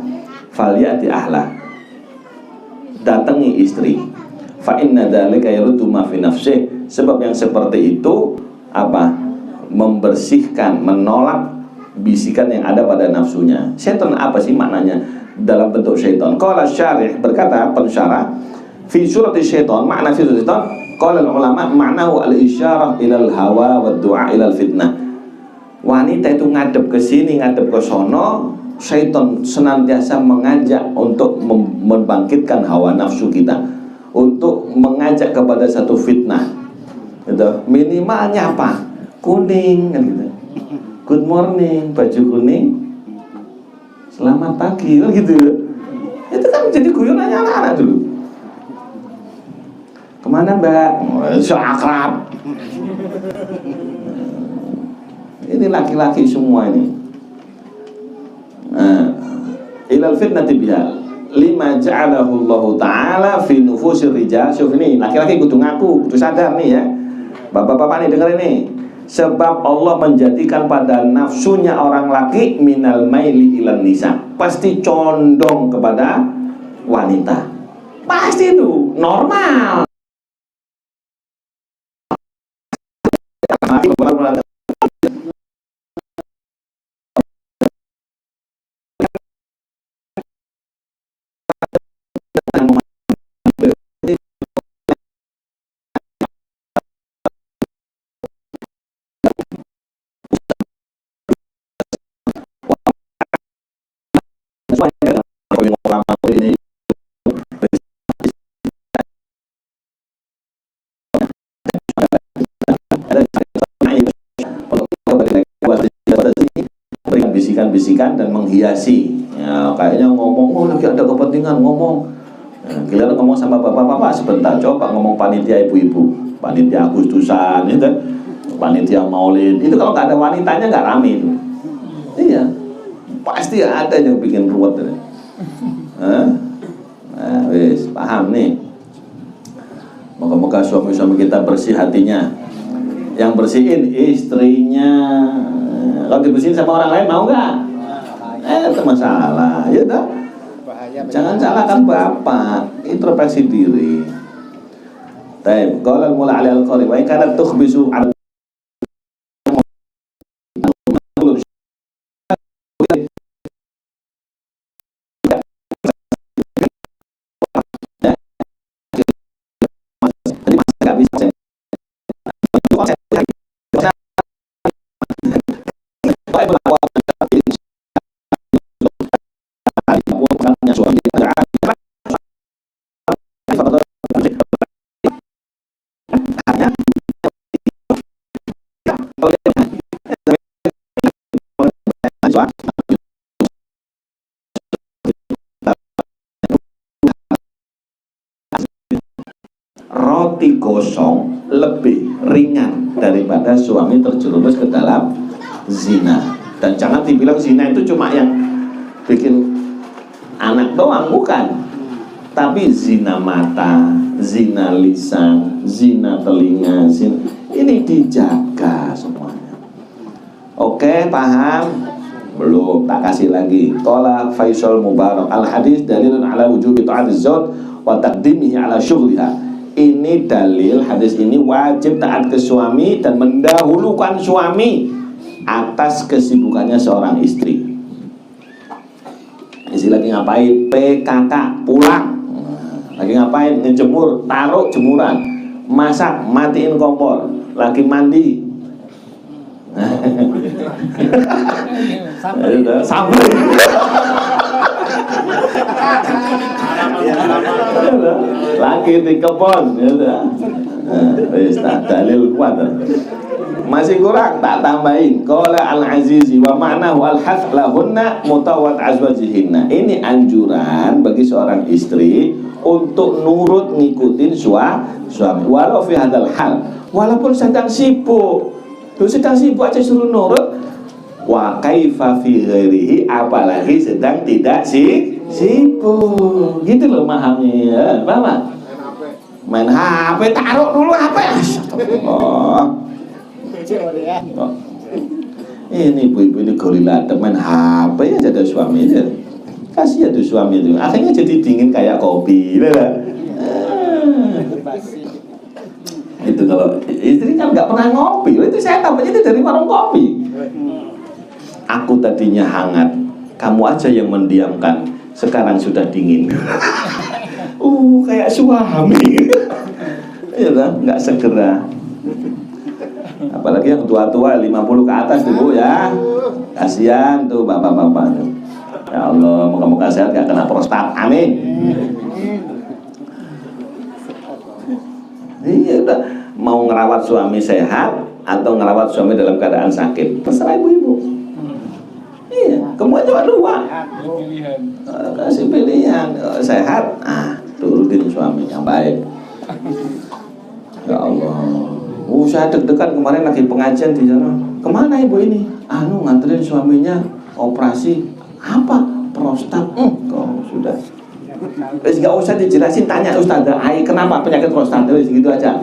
Speaker 1: falyati ahlah. Datangi istri. Fa inna dzalika yaruddu ma fi nafsih. Sebab yang seperti itu apa? Membersihkan, menolak bisikan yang ada pada nafsunya. Setan apa sih maknanya dalam bentuk syaitan? Qala syarih, berkata pensyarah, fi surati syaitan, makna fi surati syaitan, qala ulama maknahu al-isyarah ilal hawa wa du'a ilal fitnah. Wanita itu ngadep ke sini, ngadep ke sono, syaitan senantiasa mengajak untuk membangkitkan hawa nafsu kita, untuk mengajak kepada satu fitnah. Gitu. Minimalnya apa? Kuning kan gitu. Good morning, baju kuning. Selamat pagi, kan gitu. Itu kan jadi guyonannya anak-anak dulu. Kemana mbak? So akrab. Ini laki-laki semua ini. Ilal fitnati biha lima ja'alahu Allah Ta'ala fi nufusir rijal. Syuf ini, laki-laki kudu ngaku, kudu sadar nih ya. Bapak-bapak nih dengerin nih. Sebab Allah menjadikan pada nafsunya orang laki minal maili ilan nisa, pasti condong kepada wanita. Pasti itu normal. Bisikan-bisikan dan menghiasi ya, kayaknya ngomong, oh lagi ada kepentingan ngomong ya, kalian ngomong sama bapak-bapak sebentar, coba ngomong panitia ibu-ibu, panitia Agustusan itu, panitia maulid itu, kalau nggak ada wanitanya nggak rame itu. Iya, pasti ada yang bikin ruwet ya. Nah, wis paham nih. Moga-moga suami-suami kita bersih hatinya. Yang bersihin istrinya. Kalau dibersihin sama orang lain mau nggak? Itu masalah, ya dah. Jangan salahkan bapak, introspeksi diri. Taib, qala al-mula 'ala al-qari wa in kanat tukhbisu 'ala roti gosong lebih ringan daripada suami terjerumus ke dalam zina. Dan jangan dibilang zina itu cuma yang bikin anak doang, bukan. Tapi zina mata, zina lisan, zina telinga, zina, ini dijaga semuanya. Oke, paham? Belum, tak kasih lagi. Qala Faisal Mubarak, al hadis dalilun ala wujubi ta'atiz zawj wa taqdimihi ala syughliha. Ini dalil, hadis ini wajib taat ke suami dan mendahulukan suami atas kesibukannya seorang istri. Istri lagi ngapain? PKK, pulang. Lagi ngapain? Ngejemur, taruh jemuran. Masak, matiin kompor. Lagi mandi. Sampai. Lagi di kebon, dalil kuat. Masih kurang, tak tambahin. Qala al-azizi wa ma'nahu al-hath lahunna mutawat azwajihinna. Ini anjuran bagi seorang istri untuk nurut ngikutin suami walau fi hadal hal, walaupun sedang sibuk. Lu sedang sibuk aja suruh nurut. Wa kaifa fi ghairihi, apalagi sedang tidak sibuk. Gitu loh mahamnya. Paham? main HP, taruh dulu HP. Astagfirullah. Oh. Ini ibu-ibu ini gorila, main HP aja ada suaminya. Kasihan tuh suami itu, akhirnya jadi dingin kayak kopi lah. Itu kalau istri kan nggak pernah ngopi, itu saya tampaknya itu dari warung kopi. Aku tadinya hangat, kamu aja yang mendiamkan, sekarang sudah dingin. Kayak suami. Iya kan, nggak segera. Apalagi yang tua-tua 50 ke atas tuh Bu ya, kasihan tuh bapak-bapak. Ya Allah, moga-moga sehat gak kena prostat, amin. Iya udah, mau ngerawat suami sehat atau ngerawat suami dalam keadaan sakit, terserah ibu-ibu. Iya, kamu cuma dua. Kasih pilihan, sehat, turutin suami yang baik. Ya Allah. Saya deg-degan kemarin lagi pengajian di sana. Kemana ibu ini? Nganterin suaminya operasi apa? Prostat. Kok sudah. Terus nggak usah dijelasin, tanya Ustazah Ai kenapa penyakit prostat, terus gitu aja.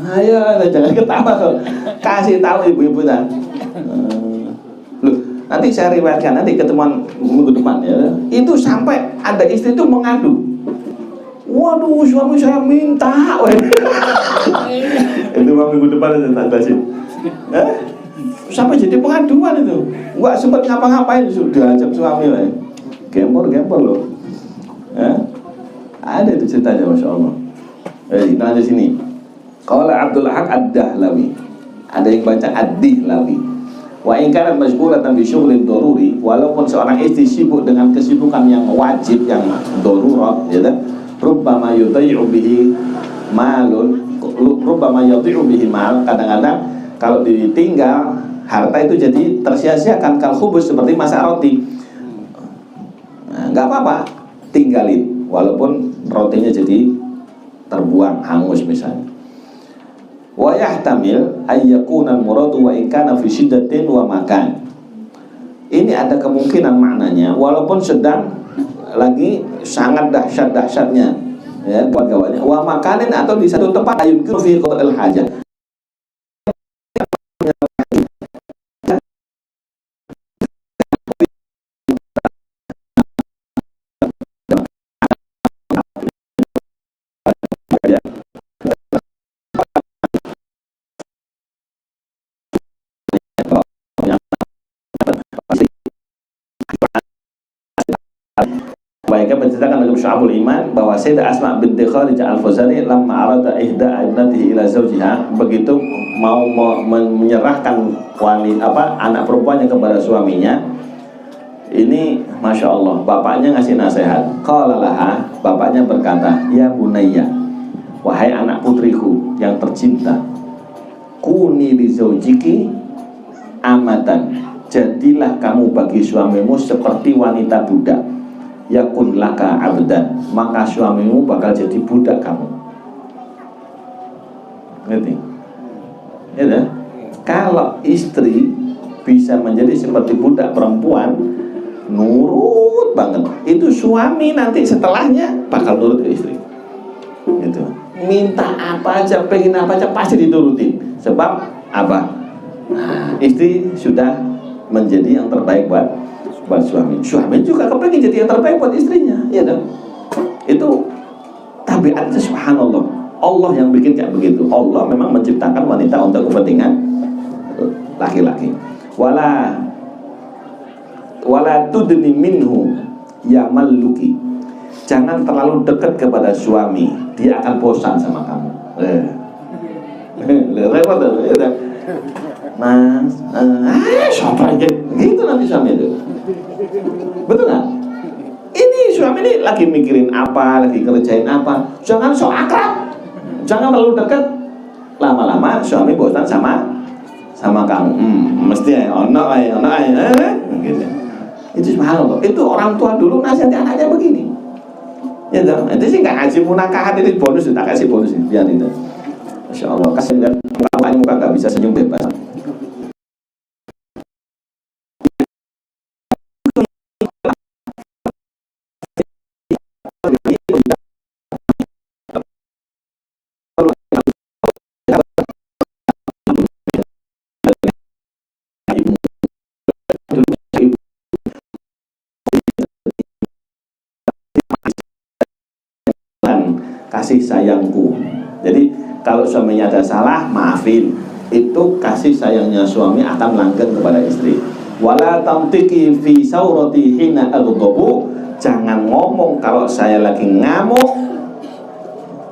Speaker 1: Ayo, jangan ketawa kok. Kasih tahu ibu-ibu dah. Loh, nanti saya riwayatkan, nanti ketemuan minggu depan ya. Itu sampai ada istri itu mengadu. Waduh, suami saya minta. Itu minggu depan aja tak basin. Sampai jadi pengaduan itu. Nggak sempat ngapa-ngapain sudah ajak suami. Gempor loh. Ada itu ceritanya, Masya Allah. Kita lanjut sini. Qala Abdul Haq Ad-Dahlawi. Ada yang baca Ad-Dihlawi. Wa in kanat mashghulatan bi syughlin daruri, walaupun seorang istri sibuk dengan kesibukan yang wajib, yang darurat, ya kan? Rubbama yudhi'u bihi malun, rubbama yudhi'u bihi mal. Kadang-kadang kalau ditinggal harta itu jadi tersia-siakan, kal khubus, seperti masak roti. Nggak apa-apa, tinggalin walaupun rotinya jadi terbuang, hangus misalnya. Wa yahtamil ayyakuna al-muradu wa in kana fi shiddatin wa makan. Ini ada kemungkinan maknanya walaupun sedang lagi sangat dahsyat-dahsyatnya, ya, buat kawannya. Wa makanin, atau di satu tempat ayun fi qada'il hajat. Baiknya menceritakan dalam Syu'abul Iman bahwa Sayyidah Asma binti Khalid Al-Fazari lamma arada ihda ibnatihi ila zawjiha, begitu mau menyerahkan anak perempuannya kepada suaminya, ini Masya Allah, bapaknya ngasih nasihat. Qala laha, bapaknya berkata, ya bunayya, wahai anak putriku yang tercinta, kuni li zawjiki amatan, jadilah kamu bagi suamimu seperti wanita budak. Yakun laka abdan, maka suamimu bakal jadi budak kamu. Ngerti? Ya, kalau istri bisa menjadi seperti budak perempuan, nurut banget, itu suami nanti setelahnya bakal nurut ke istri. Gitu. Minta apa aja, pengen apa aja pasti diturutin. Sebab apa? Istri sudah menjadi yang terbaik buat suami. Suami juga kepengen jadi yang terbaik buat istrinya, ya dong. Itu tabiatnya, subhanallah. Allah yang bikin kayak begitu. Allah memang menciptakan wanita untuk kepentingan laki-laki. Wala tudni minhu ya maluki. Jangan terlalu dekat kepada suami, dia akan bosan sama kamu. Repot tuh, ya. Mas, siapa aja gitu nanti suami itu. Betul nggak? Ini suami ini lagi mikirin apa, lagi kerjain apa. Jangan sok akrab, jangan terlalu dekat. Lama-lama suami bosan sama kamu. Mesti gitu. Itu subhanallah. Itu orang tua dulu nasihati anaknya begini. Ya dong. Itu sih nggak ngaji munakahat, itu bonus, tak kasih bonus biar itu. Masya Allah, kasih lihat muka nggak bisa senyum bebas. kasih sayangku. Jadi kalau suaminya ada salah, maafin. Itu kasih sayangnya suami akan langgeng kepada istri. Wala tamtiki fi saurati hina aghdabu, jangan ngomong kalau saya lagi ngamuk.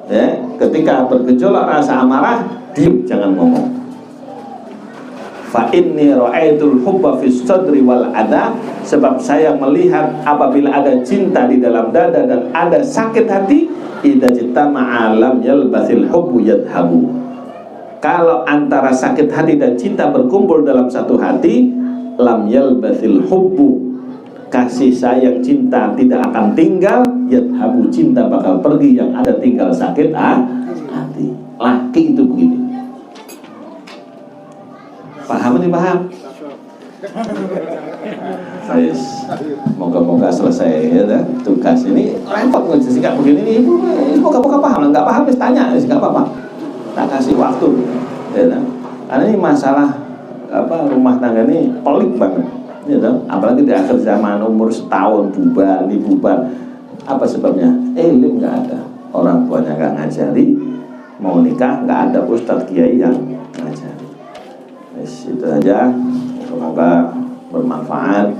Speaker 1: Ya, ketika bergejolak rasa amarah, diam, jangan ngomong. Fa inni ra'aitul hubba fis sadri wal ada, sebab saya melihat apabila ada cinta di dalam dada dan ada sakit hati, idza jitama'a lam yalbasil hubbu yadhabu. Kalau antara sakit hati dan cinta berkumpul dalam satu hati, lam yalbasil hubbu, kasih sayang cinta tidak akan tinggal, yadhabu, cinta bakal pergi, yang ada tinggal sakit hati. Laki itu begitu. Paham ini paham? Guys, moga-moga selesai ya, tugas ini repot nggak sih kayak begini nih, ibu moga-moga paham, nggak paham bisa tanya, nggak apa-apa, tak kasih waktu ya, karena ini masalah rumah tangga ini pelik banget ya, apalagi di akhir zaman, umur setahun bubar, apa sebabnya? Ilmu nggak ada, orang tuanya nggak ngajari, mau nikah nggak ada ustadz kiai yang ngajari. Itu aja, semoga bermanfaat.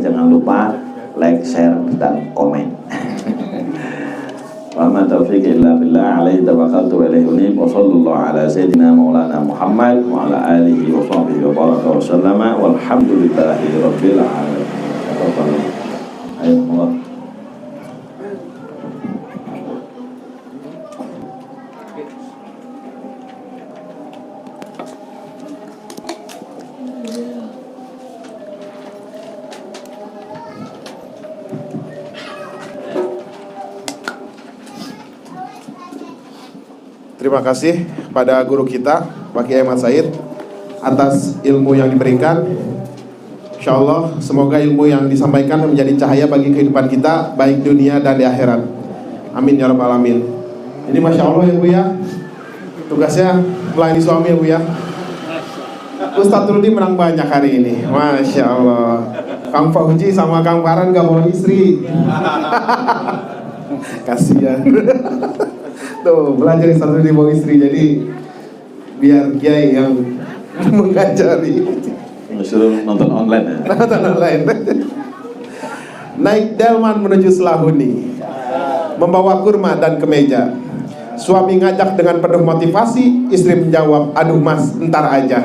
Speaker 1: Jangan lupa like, share, dan komen. Wa ma taufiq illa billah, alaihi tawakkaltu wa ilaihi unib. Wa sallallahu ala sayyidina maulana Muhammad wa ala alihi wa sahbihi wa baraka wa sallama walhamdulillahi rabbil alamin. Ayo, Allah.
Speaker 2: Terima kasih pada guru kita, Pak Kiai Ahmad Said, atas ilmu yang diberikan. Insya Allah, semoga ilmu yang disampaikan menjadi cahaya bagi kehidupan kita, baik dunia dan di akhirat. Amin ya rabbal alamin. Ini Masya Allah ya Bu ya, tugasnya melayani suami ya Bu ya. Ustadz Rudi menang banyak hari ini, Masya Allah. Kang Fauji sama Kang Farhan gak bawa istri. Kasihan. Tuh, belajar satu di bawah istri, jadi biar kiai yang mengajari.
Speaker 1: Suruh nonton online ya.
Speaker 2: Nonton online. Naik delman menuju Selahuni, membawa kurma dan kemeja. Suami ngajak dengan penuh motivasi, istri menjawab, aduh mas, ntar aja.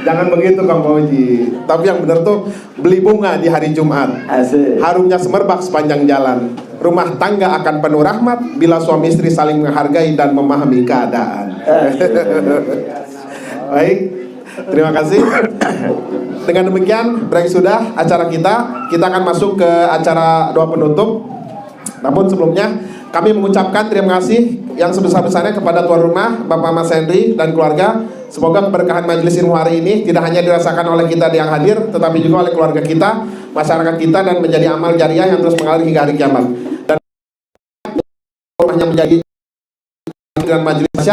Speaker 2: Jangan begitu Kang Fauji. Tapi yang benar tuh beli bunga di hari Jumat.
Speaker 1: Asik.
Speaker 2: Harumnya semerbak sepanjang jalan. Rumah tangga akan penuh rahmat bila suami istri saling menghargai dan memahami keadaan. Baik, terima kasih. Dengan demikian break sudah acara kita. Kita akan masuk ke acara doa penutup. Namun sebelumnya kami mengucapkan terima kasih yang sebesar-besarnya kepada tuan rumah Bapak Mas Henry dan keluarga. Semoga keberkahan majelis ilmu hari ini tidak hanya dirasakan oleh kita yang hadir, tetapi juga oleh keluarga kita, masyarakat kita, dan menjadi amal jariah yang terus mengalir hingga hari kiamat. Dan rumahnya menjadi dan majelis